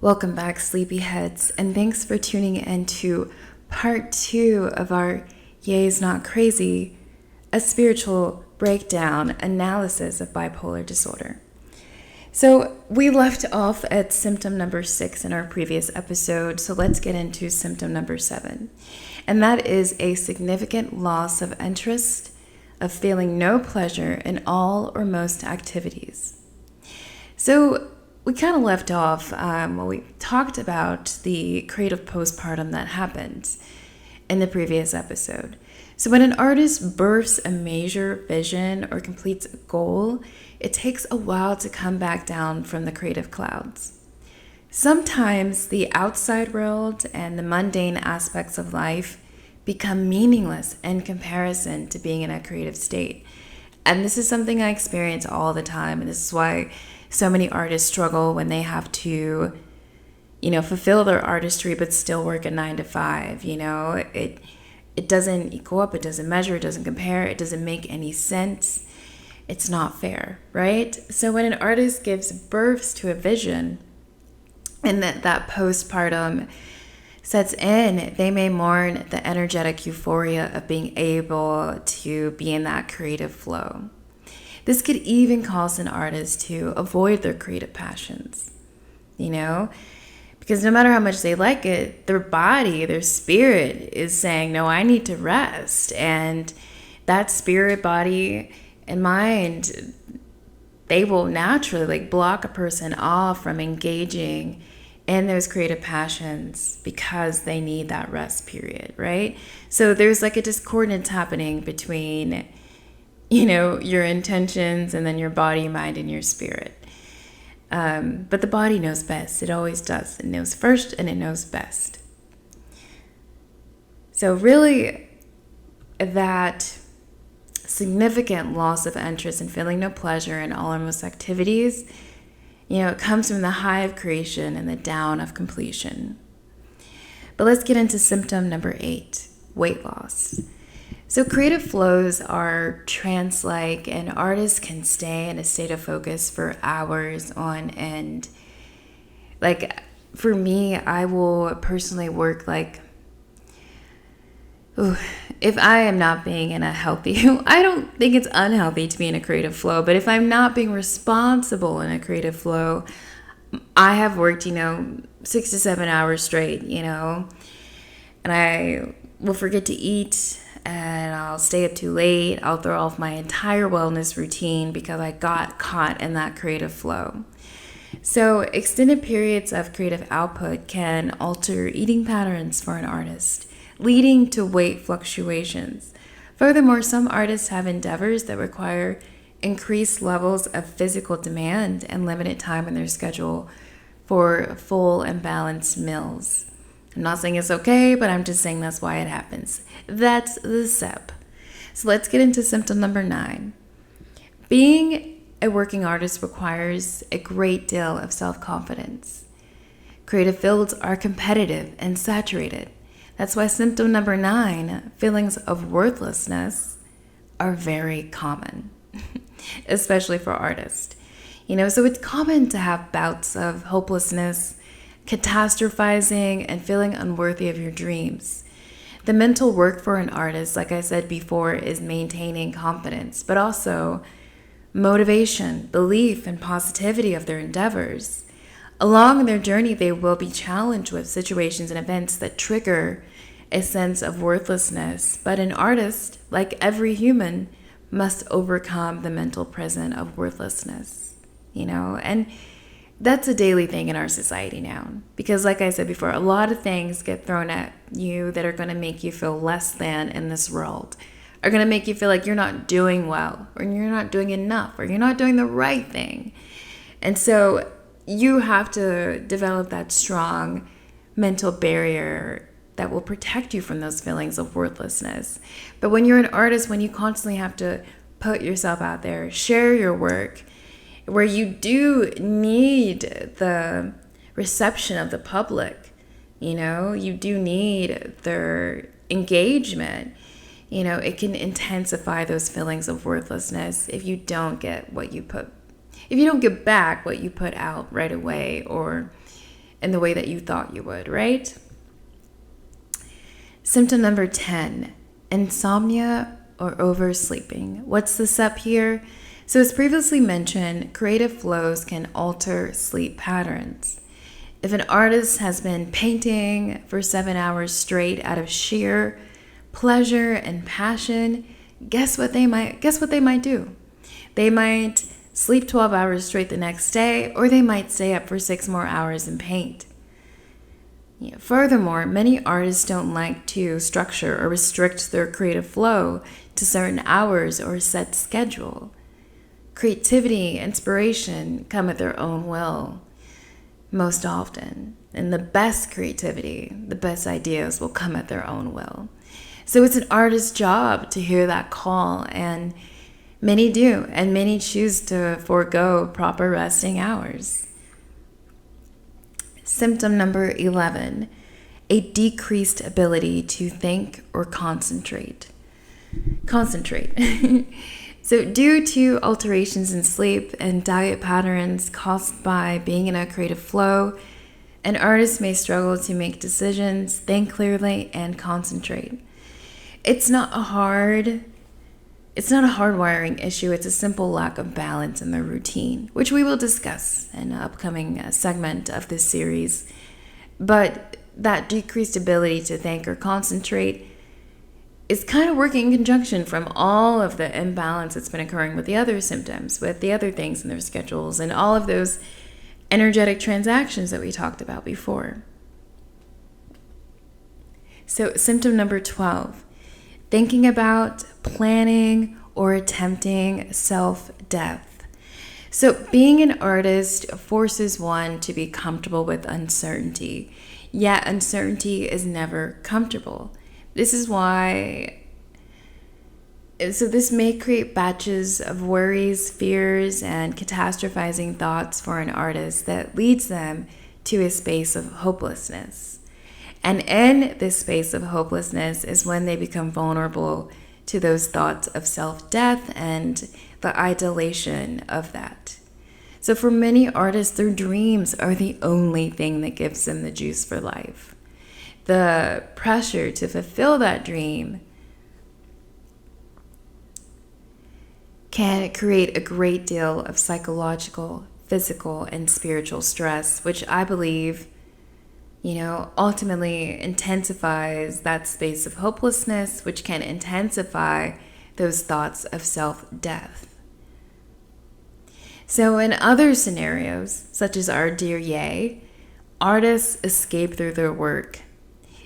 Welcome back, sleepyheads, and thanks for tuning in to part 2 of our Ye's Not Crazy, a spiritual breakdown analysis of bipolar disorder. So we left off at symptom number 6 in our previous episode, so let's get into symptom number 7. And that is a significant loss of interest, of feeling no pleasure in all or most activities. So we kind of left off when we talked about the creative postpartum that happened in the previous episode. So when an artist births a major vision or completes a goal, it takes a while to come back down from the creative clouds. Sometimes the outside world and the mundane aspects of life become meaningless in comparison to being in a creative state. And this is something I experience all the time, and this is why so many artists struggle when they have to, fulfill their artistry but still work a 9 to 5. It doesn't equal up, it doesn't measure, it doesn't compare, it doesn't make any sense. It's not fair, right? So when an artist gives birth to a vision and that postpartum sets in, they may mourn the energetic euphoria of being able to be in that creative flow. This could even cause an artist to avoid their creative passions, because no matter how much they like it, their body, their spirit is saying, no, I need to rest. And that spirit, body, and mind, they will naturally block a person off from engaging in those creative passions because they need that rest period, right? So there's a discordance happening between your intentions and then your body, mind, and your spirit. But the body knows best. It always does. It knows first and it knows best. So really, that significant loss of interest and feeling no pleasure in all or most activities, it comes from the high of creation and the down of completion. But let's get into symptom number 8, weight loss. So creative flows are trance-like, and artists can stay in a state of focus for hours on end. For me, I will personally work if I am not being in a healthy, I don't think it's unhealthy to be in a creative flow, but if I'm not being responsible in a creative flow, I have worked, 6 to 7 hours straight, and I will forget to eat, and I'll stay up too late. I'll throw off my entire wellness routine because I got caught in that creative flow. So extended periods of creative output can alter eating patterns for an artist, leading to weight fluctuations. Furthermore, some artists have endeavors that require increased levels of physical demand and limited time in their schedule for full and balanced meals. I'm not saying it's okay, but I'm just saying that's why it happens. That's the S.A.P. So let's get into symptom number 9. Being a working artist requires a great deal of self-confidence. Creative fields are competitive and saturated. That's why symptom number 9, feelings of worthlessness, are very common, especially for artists. So it's common to have bouts of hopelessness, catastrophizing, and feeling unworthy of your dreams. The mental work for an artist, like I said before, is maintaining confidence, but also motivation, belief, and positivity of their endeavors. Along their journey, they will be challenged with situations and events that trigger a sense of worthlessness. But an artist, like every human, must overcome the mental prison of worthlessness, and that's a daily thing in our society now. Because like I said before, a lot of things get thrown at you that are going to make you feel less than in this world, are going to make you feel like you're not doing well, or you're not doing enough, or you're not doing the right thing. And so you have to develop that strong mental barrier that will protect you from those feelings of worthlessness. But when you're an artist, when you constantly have to put yourself out there, share your work, where you do need the reception of the public, you do need their engagement, it can intensify those feelings of worthlessness if you don't get back what you put out right away, or in the way that you thought you would, right? Symptom number 10, insomnia or oversleeping. What's the S.A.P here? So as previously mentioned, creative flows can alter sleep patterns. If an artist has been painting for 7 hours straight out of sheer pleasure and passion, guess what they might do? They might sleep 12 hours straight the next day, or they might stay up for 6 more hours and paint. Furthermore, many artists don't like to structure or restrict their creative flow to certain hours or a set schedule. Creativity, inspiration come at their own will most often. And the best creativity, the best ideas will come at their own will. So it's an artist's job to hear that call, and many do, and many choose to forego proper resting hours. Symptom number 11, a decreased ability to think or concentrate. So due to alterations in sleep and diet patterns caused by being in a creative flow, an artist may struggle to make decisions, think clearly, and concentrate. It's not a hardwiring issue. It's a simple lack of balance in their routine, which we will discuss in an upcoming segment of this series. But that decreased ability to think or concentrate is kind of working in conjunction from all of the imbalance that's been occurring with the other symptoms, with the other things in their schedules, and all of those energetic transactions that we talked about before. So symptom number 12, thinking about, planning, or attempting self-death. So being an artist forces one to be comfortable with uncertainty, yet uncertainty is never comfortable. This is why, so this may create batches of worries, fears, and catastrophizing thoughts for an artist that leads them to a space of hopelessness. And in this space of hopelessness is when they become vulnerable to those thoughts of self-death and the idolation of that. So for many artists, their dreams are the only thing that gives them the juice for life. The pressure to fulfill that dream can create a great deal of psychological, physical, and spiritual stress, which I believe ultimately intensifies that space of hopelessness, which can intensify those thoughts of self-death. So in other scenarios, such as our dear Leigh, artists escape through their work.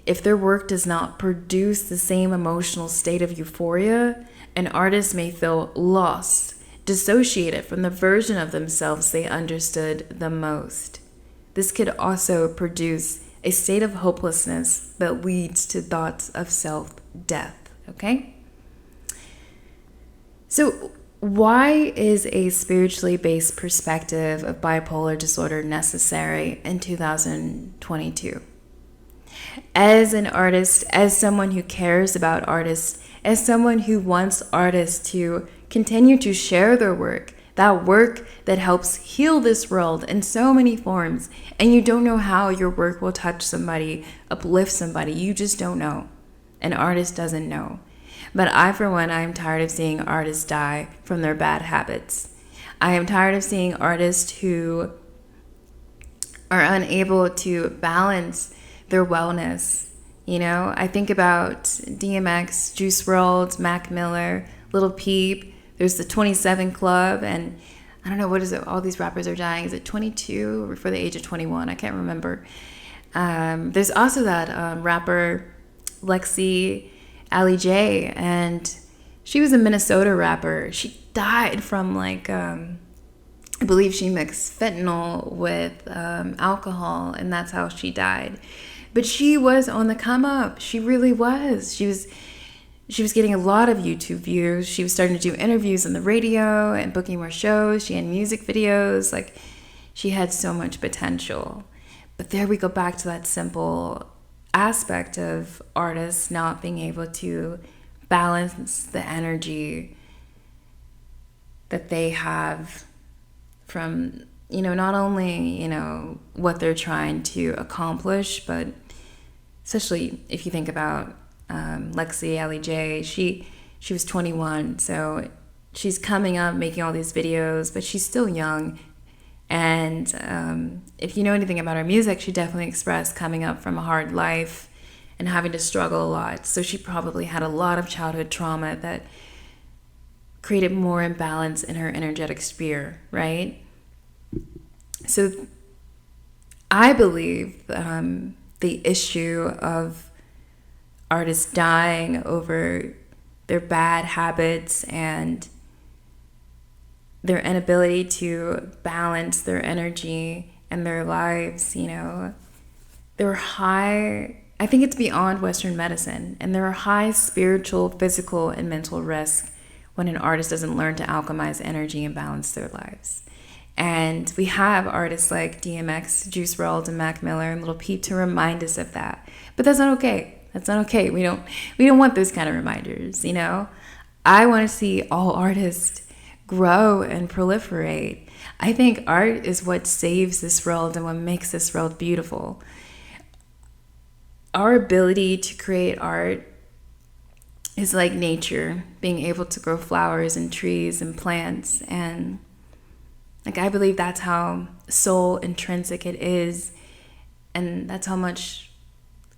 If their work does not produce the same emotional state of euphoria, an artist may feel lost, dissociated from the version of themselves they understood the most. This could also produce a state of hopelessness that leads to thoughts of self-death, okay? So why is a spiritually based perspective of bipolar disorder necessary in 2022? As an artist, as someone who cares about artists, as someone who wants artists to continue to share their work, that work that helps heal this world in so many forms, and you don't know how your work will touch somebody, uplift somebody, you just don't know. An artist doesn't know. But I, for one, I am tired of seeing artists die from their bad habits. I am tired of seeing artists who are unable to balance their wellness. I think about DMX, Juice WRLD, Mac Miller, Lil Peep. There's the 27 Club, and I don't know, what is it? All these rappers are dying. Is it 22 or before the age of 21? I can't remember. There's also that rapper Lexi Ali J, and she was a Minnesota rapper. She died from I believe she mixed fentanyl with alcohol, and that's how she died. But she was on the come up. She really was. She was getting a lot of YouTube views. She was starting to do interviews on the radio and booking more shows. She had music videos. She had so much potential. But there we go back to that simple aspect of artists not being able to balance the energy that they have from not only, what they're trying to accomplish, but especially if you think about Lexi Allie J, she was 21, so she's coming up making all these videos, but she's still young. And if you know anything about her music, she definitely expressed coming up from a hard life and having to struggle a lot. So she probably had a lot of childhood trauma that created more imbalance in her energetic sphere, right? So I believe the issue of artists dying over their bad habits and their inability to balance their energy and their lives, they're high. I think it's beyond Western medicine, and there are high spiritual, physical, and mental risks when an artist doesn't learn to alchemize energy and balance their lives. And we have artists like DMX, Juice WRLD, and Mac Miller, and Lil Peep to remind us of that. But that's not okay. That's not okay. We don't want those kind of reminders, I want to see all artists grow and proliferate. I think art is what saves this world and what makes this world beautiful. Our ability to create art is like nature, being able to grow flowers and trees and plants. And I believe that's how soul intrinsic it is. And that's how much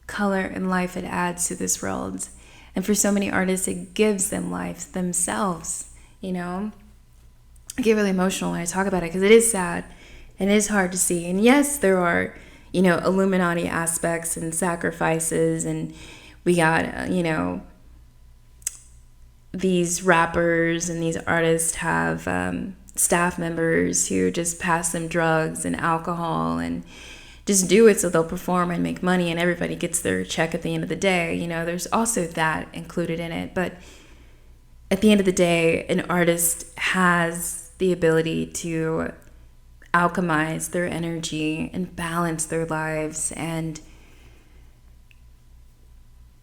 color and life it adds to this world. And for so many artists, it gives them life themselves, I get really emotional when I talk about it because it is sad and it is hard to see. And yes, there are, Illuminati aspects and sacrifices, and we got, these rappers and these artists have staff members who just pass them drugs and alcohol and just do it so they'll perform and make money, and everybody gets their check at the end of the day. There's also that included in it. But at the end of the day, an artist has the ability to alchemize their energy and balance their lives. And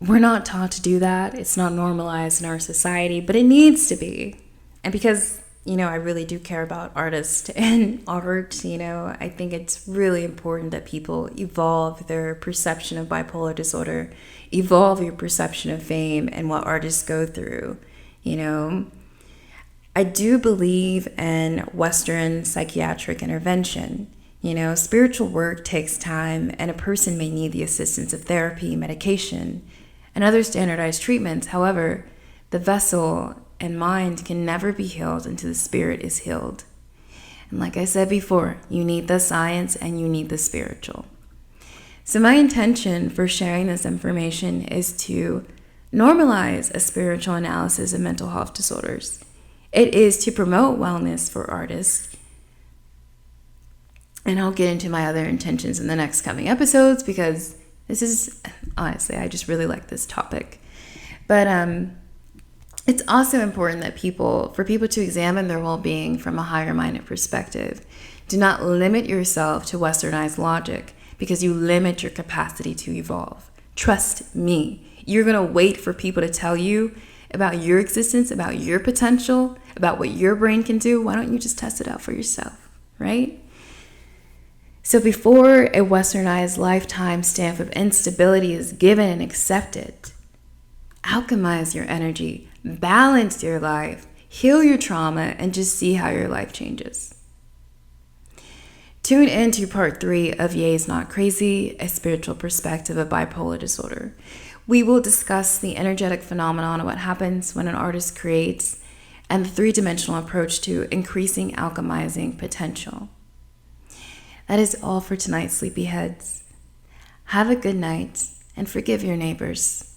we're not taught to do that. It's not normalized in our society, but it needs to be. And because, I really do care about artists and art, I think it's really important that people evolve their perception of bipolar disorder, evolve your perception of fame and what artists go through, I do believe in Western psychiatric intervention. Spiritual work takes time, and a person may need the assistance of therapy, medication, and other standardized treatments. However, the vessel and mind can never be healed until the spirit is healed. And like I said before, you need the science and you need the spiritual. So my intention for sharing this information is to normalize a spiritual analysis of mental health disorders. It is to promote wellness for artists. And I'll get into my other intentions in the next coming episodes because this is, honestly, I just really like this topic. But it's also important that for people to examine their well-being from a higher-minded perspective. Do not limit yourself to westernized logic because you limit your capacity to evolve. Trust me, you're going to wait for people to tell you about your existence, about your potential, about what your brain can do. Why don't you just test it out for yourself, right? So before a westernized lifetime stamp of instability is given and accepted, alchemize your energy, balance your life, heal your trauma, and just see how your life changes. Tune in to part 3 of Ye's Not Crazy, a spiritual perspective of bipolar disorder. We will discuss the energetic phenomenon of what happens when an artist creates and the 3-dimensional approach to increasing alchemizing potential. That is all for tonight, sleepyheads. Have a good night and forgive your neighbors.